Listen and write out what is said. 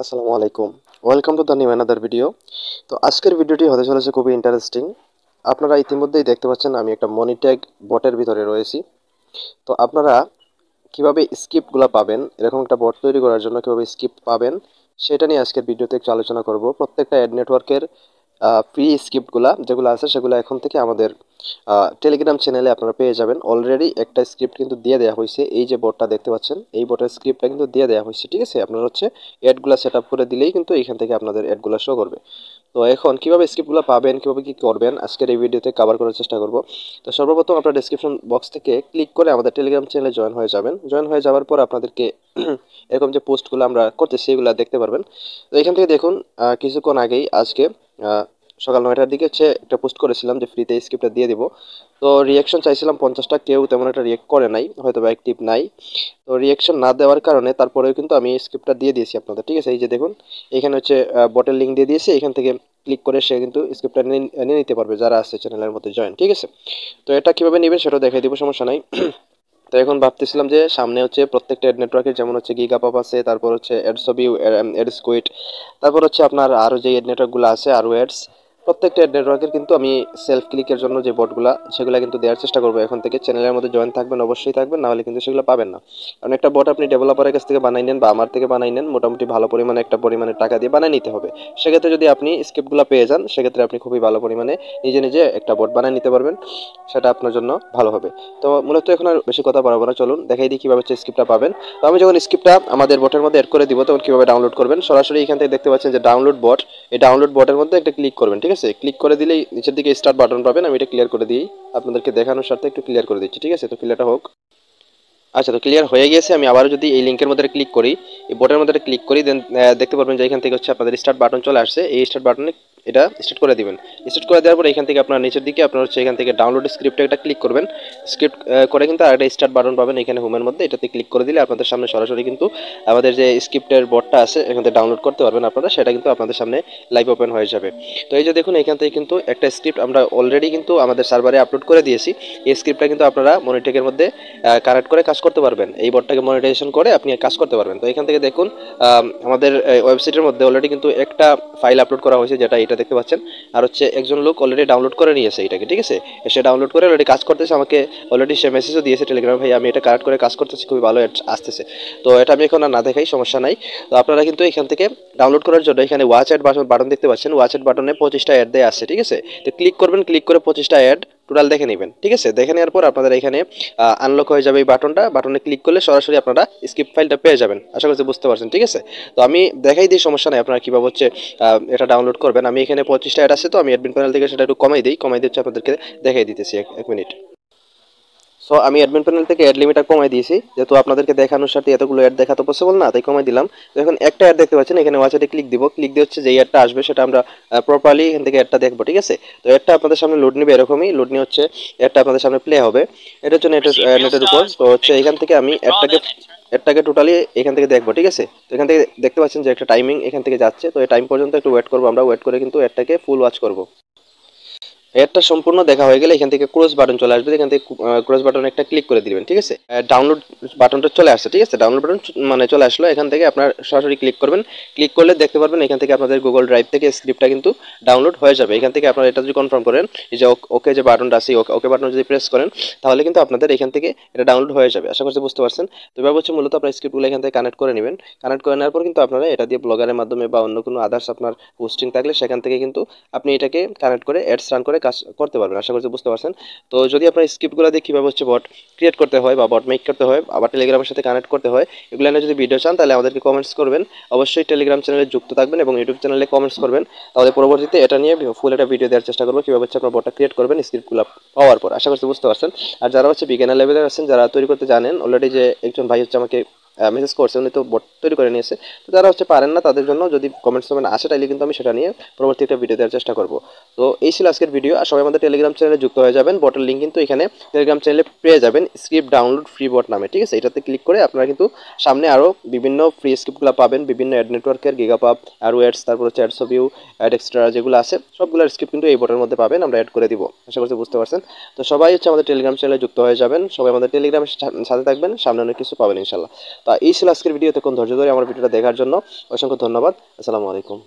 আসসালামু আলাইকুম। Welcome to the new another video. তো আজকের ভিডিওটি হতে চলেছে খুবই ইন্টারেস্টিং। আপনারা ইতিমধ্যেই দেখতে পাচ্ছেন আমি একটা মনি ট্যাগ বটের ভিতরে রয়েছি। তো আপনারা কিভাবে স্ক্রিপ্টগুলো পাবেন, এরকম একটা বট তৈরি করার জন্য কিভাবে স্ক্রিপ্ট পাবেন সেটা নিয়ে আজকের ভিডিওতে একটু আলোচনা করব। প্রত্যেকটা অ্যাড নেটওয়ার্কের ফ্রি স্ক্রিপ্টগুলা যেগুলো আছে সেগুলো এখন থেকে আমাদের টেলিগ্রাম চ্যানেলে আপনারা পেয়ে যাবেন। অলরেডি একটা স্ক্রিপ্ট কিন্তু দিয়ে দেওয়া হয়েছে, এই যে বোর্ডটা দেখতে পাচ্ছেন এই বোর্ডের স্ক্রিপ্টটা কিন্তু দিয়ে দেওয়া হয়েছে, ঠিক আছে। আপনারা হচ্ছে অ্যাডগুলো সেট আপ করে দিলেই কিন্তু এখান থেকে আপনাদের অ্যাডগুলো শো করবে। তো এখন কিভাবে স্ক্রিপ্টগুলো পাবেন, কিভাবে কি করবেন আজকের এই ভিডিওতে কভার করার চেষ্টা করব। তো সর্বপ্রথম আপনার ডেসক্রিপশন বক্স থেকে ক্লিক করে আমাদের টেলিগ্রাম চ্যানেলে জয়েন হয়ে যাবেন। জয়েন হয়ে যাওয়ার পর আপনাদেরকে এরকম যে পোস্টগুলো আমরা করতেছি এগুলো দেখতে পারবেন। তো এখান থেকে দেখুন, কিছুক্ষণ আগেই আজকে সকাল 9টার দিকে হচ্ছে একটা পোস্ট করেছিলাম যে ফ্রিতে স্ক্রিপ্টটা দিয়ে দিব। তো রিয়াকশন চাইছিলাম 50টা, কেউ তেমন একটা রিয়েক্ট করে নাই, হয়তো বা অ্যাক্টিভ নাই। তো রিয়াকশন না দেওয়ার কারণে তারপরেও কিন্তু আমি স্ক্রিপ্টটা দিয়ে দিয়েছি আপনাদের, ঠিক আছে। এই যে দেখুন এখানে হচ্ছে বটের লিঙ্ক দিয়ে দিয়েছি, এখান থেকে ক্লিক করে সে কিন্তু স্ক্রিপ্টটা নিয়ে নিতে পারবে যারা আছে চ্যানেলের মধ্যে জয়েন, ঠিক আছে। তো এটা কিভাবে নেবেন সেটাও দেখাই দিব, সমস্যা নাই। তো এখন ভাবতেছিলাম যে সামনে হচ্ছে প্রত্যেকটা অ্যাড নেটওয়ার্কের যেমন হচ্ছে গিগাপপ আছে, তারপর হচ্ছে অ্যাডসবিউ, অ্যাডস্কুইট, তারপর হচ্ছে আপনার আরও যে অ্যাড নেটওয়ার্কগুলো আছে আরও অ্যাডস, প্রত্যেকটা অ্যাড নেটওয়ার্কের কিন্তু আমি সেলফ ক্লিকের জন্য যে বটগুলো সেগুলো কিন্তু দেওয়ার চেষ্টা করবো। এখন থেকে চ্যানেলের মধ্যে জয়েন থাকবেন, অবশ্যই থাকবেন, নাহলে কিন্তু সেগুলো পাবেন না। কারণ একটা বট আপনি ডেভেলপারের কাছ থেকে বানাই নেন বা আমার থেকে বানাই নেন, মোটামুটি ভালো পরিমাণে একটা পরিমাণে টাকা দিয়ে বানিয়ে নিতে হবে। সেক্ষেত্রে যদি আপনি স্ক্রিপ্টগুলো পেয়ে যান সেক্ষেত্রে আপনি খুবই ভালো পরিমাণে নিজে নিজে একটা বট বানিয়ে নিতে পারবেন, সেটা আপনার জন্য ভালো হবে। তো মূলত এখন আর বেশি কথা বাড়াবো না, চলুন দেখাই দিই কিভাবে হচ্ছে স্ক্রিপ্টটা পাবেন। তো আমি যখন স্ক্রিপ্টটা আমাদের বটের মধ্যে অ্যাড করে দিব তখন কিভাবে ডাউনলোড করবেন, সরাসরি এখান থেকে দেখতে পাচ্ছেন যে ডাউনলোড বট, এই ডাউনলোড বটের মধ্যে একটা ক্লিক করবেন, ঠিক আছে। ক্লিক করে দিলেই নিচের দিকে স্টার্ট বাটন পাবেন। আমি এটা ক্লিয়ার করে দিই, আপনাদেরকে দেখানোর স্বার্থে একটু ক্লিয়ার করে দিচ্ছি, ঠিক আছে। তো ক্লিয়ারটা হোক। আচ্ছা, তো ক্লিয়ার হয়ে গিয়েছে। আমি আবারও যদি এই লিঙ্কের মধ্যে ক্লিক করি, এই বোর্ডের মধ্যে ক্লিক করি, দেন দেখতে পারবেন যে এখান থেকে হচ্ছে আপনাদের স্টার্ট বাটন চলে আসছে। এই স্টার্ট বাটনে এটা স্টার্ট করে দিবেন। স্টার্ট করে দেওয়ার পর এখান থেকে আপনার নিচের দিকে আপনার হচ্ছে এখান থেকে ডাউনলোড স্ক্রিপ্টে একটা ক্লিক করবেন। স্ক্রিপ্ট করে কিন্তু আরেকটা স্টার্ট বাটন পাবেন এখানে হোমের মধ্যে, এটাতে ক্লিক করে দিলে আপনাদের সামনে সরাসরি কিন্তু আমাদের যে স্ক্রিপ্টের বোর্ডটা আছে এখান থেকে ডাউনলোড করতে পারবেন আপনারা, সেটা কিন্তু আপনাদের সামনে লাইভ ওপেন হয়ে যাবে। তো এই যে দেখুন এখান থেকে কিন্তু একটা স্ক্রিপ্ট আমরা অলরেডি কিন্তু আমাদের সার্ভারে আপলোড করে দিয়েছি। এই স্ক্রিপ্টটা কিন্তু আপনারা মনিটেকের মধ্যে কানেক্ট করে কাজ করতে পারবেন, এই বটটাকে মনিটাইজেশন করে আপনি কাজ করতে পারবেন। তো এখান থেকে দেখুন আমাদের ওয়েবসাইটের মধ্যে অলরেডি কিন্তু একটা ফাইল আপলোড করা হয়েছে, যেটা এটা দেখতে পাচ্ছেন। আর হচ্ছে একজন লোক অলরেডি ডাউনলোড করে নিয়েছে এটাকে, ঠিক আছে। সে ডাউনলোড করে অলরেডি কাজ করতেছে, আমাকে অলরেডি সে মেসেজও দিয়েছে টেলিগ্রামে, ভাই আমি এটা কানেক্ট করে কাজ করতেছি, খুবই ভালো আসতেছে। তো এটা আমি এখন আর না দেখাই, সমস্যা নাই। তো আপনারা কিন্তু এখান থেকে ডাউনলোড করার জন্য এখানে ওয়াচ অ্যাড বাটন দেখতে পাচ্ছেন, ওয়াচ অ্যাড বাটনে 25টা অ্যাড দেওয়া আছে, ঠিক আছে। তো ক্লিক করবেন, ক্লিক করে 25টা অ্যাড টোটাল দেখে নেবেন, ঠিক আছে। দেখে নেওয়ার পর আপনাদের এখানে আনলক হয়ে যাবে এই বাটনে ক্লিক করলে সরাসরি আপনারা স্ক্রিপ্ট ফাইলটা পেয়ে যাবেন। আশা করছি বুঝতে পারছেন, ঠিক আছে। তো আমি দেখাই দিই, সমস্যা নাই, আপনারা কীভাবে হচ্ছে এটা ডাউনলোড করবেন। আমি এখানে 25টা অ্যাড আছে, তো আমি অ্যাডমিন প্যানেল থেকে সেটা একটু কমাই দিচ্ছি, আপনাদেরকে দেখাই দিতেছি এক মিনিট। সো আমি অ্যাডমিন প্যানেল থেকে অ্যাড লিমিটটা কমাই দিয়েছি, যেহেতু আপনাদেরকে দেখানোর সাথে এতগুলো অ্যাড দেখা তো পসিবল না, তাই কমাই দিলাম। তো এখন একটা অ্যাড দেখতে পাচ্ছেন, এখানে ওয়াচেটে ক্লিক দিব, ক্লিক দিয়ে হচ্ছে যে অ্যাডটা আসবে সেটা আমরা প্রপারলি এখান থেকে অ্যাডটা দেখবো, ঠিক আছে। তো অ্যাডটা আপনাদের সামনে লোড নেবে, এরকমই লোড নিয়ে হচ্ছে অ্যাডটা আপনাদের সামনে প্লে হবে। এটা হচ্ছে নেটের উপর। তো হচ্ছে এখান থেকে আমি অ্যাডটাকে টোটালি এখান থেকে দেখবো, ঠিক আছে। তো এখান থেকে দেখতে পাচ্ছেন যে একটা টাইমিং এখান থেকে যাচ্ছে, তো এই টাইম পর্যন্ত একটু ওয়েট করবো, আমরা ওয়েট করে কিন্তু অ্যাডটাকে ফুল ওয়াচ করবো। এরটা সম্পূর্ণ দেখা হয়ে গেলে এখান থেকে ক্রস বাটন চলে আসবে, এখান থেকে ক্রস বাটনে একটা ক্লিক করে দিবেন, ঠিক আছে। ডাউনলোড বাটনটা চলে আসছে, ঠিক আছে। ডাউনলোড বাটন মানে চলে আসলো, এখান থেকে আপনার সরাসরি ক্লিক করবেন। ক্লিক করলে দেখতে পারবেন এখান থেকে আপনাদের গুগল ড্রাইভ থেকে স্ক্রিপ্টটা কিন্তু ডাউনলোড হয়ে যাবে। এখান থেকে আপনারা এটা যদি কনফার্ম করেন, এই যে ওকে যে বাটনটা আছে ওকে বাটন যদি প্রেস করেন তাহলে কিন্তু আপনাদের এখান থেকে এটা ডাউনলোড হয়ে যাবে। আশা করছি বুঝতে পারছেন। তো এবার হচ্ছে মূলত আপনার স্ক্রিপ্টগুলো এখান থেকে কানেক্ট করে নেবেন। কানেক্ট করে নেওয়ার পর কিন্তু আপনারা এটা দিয়ে ব্লগারের মাধ্যমে বা অন্য কোনো আদার্স আপনার পোস্টিং থাকলে সেখান থেকে কিন্তু আপনি এটাকে কানেক্ট করে অ্যাডস রান করে কাজ করতে পারবেন। আশা করছি বুঝতে পারছেন। তো যদি আপনার স্ক্রিপ্টগুলো দিয়ে কীভাবে হচ্ছে বট ক্রিয়েট করতে হয় বা বট মেক করতে হয়, আবার টেলিগ্রামের সাথে কানেক্ট করতে হয়, এগুলো নিয়ে যদি ভিডিও চান তাহলে আমাদেরকে কমেন্টস করবেন। অবশ্যই টেলিগ্রাম চ্যানেলে যুক্ত থাকবেন এবং ইউটিউব চ্যানেলে কমেন্টস করবেন, তাহলে পরবর্তীতে এটা নিয়ে ফুল একটা ভিডিও দেওয়ার চেষ্টা করবো কীভাবে হচ্ছে আপনার বটটা ক্রিয়েট করবেন স্ক্রিপ্টগুলো পাওয়ার পর। আশা করছি বুঝতে পারছেন। আর যারা হচ্ছে বিজ্ঞানের লেভেলে আছেন, যারা তৈরি করতে জানেন, অলরেডি যে একজন ভাই হচ্ছে আমাকে মেসেজ করছে, উনি তো বট তৈরি করে নিয়েছে। তো যারা হচ্ছে পারেন না তাদের জন্য যদি কমেন্টস আসে তাহলে কিন্তু আমি সেটা নিয়ে পরবর্তী একটা ভিডিও দেওয়ার চেষ্টা করবো। তো এই ছিল আজকের ভিডিও। আর সবাই আমাদের টেলিগ্রাম চ্যানেলে যুক্ত হয়ে যাবেন, বটের লিঙ্ক কিন্তু এখানে টেলিগ্রাম চ্যানেলে পেয়ে যাবেন স্ক্রিপ্ট ডাউনলোড ফ্রি বট নামে, ঠিক আছে। এটাতে ক্লিক করে আপনারা কিন্তু সামনে আরও বিভিন্ন ফ্রি স্ক্রিপ্টগুলো পাবেন, বিভিন্ন অ্যাড নেটওয়ার্কের গিগাপাপ আর ওয়েটস, তারপর হচ্ছে অ্যাডসবিউ, অ্যাড এক্সট্রা যেগুলো আছে সবগুলোর স্ক্রিপ্ট কিন্তু এই বটের মধ্যে পাবেন, আমরা অ্যাড করে দিব। আশা করছি বুঝতে পারছেন। তো সবাই হচ্ছে আমাদের টেলিগ্রাম চ্যানেলে যুক্ত হয়ে যাবেন, সবাই আমাদের টেলিগ্রামের সাথে থাকবেন, সামনে অনেক কিছু পাবেন ইনশাল্লাহ। তো তা এই ছিল আজকের ভিডিও। তখন ধৈর্য ধরে আমার ভিডিওটা দেখার জন্য অসংখ্য ধন্যবাদ। আসসালামু আলাইকুম।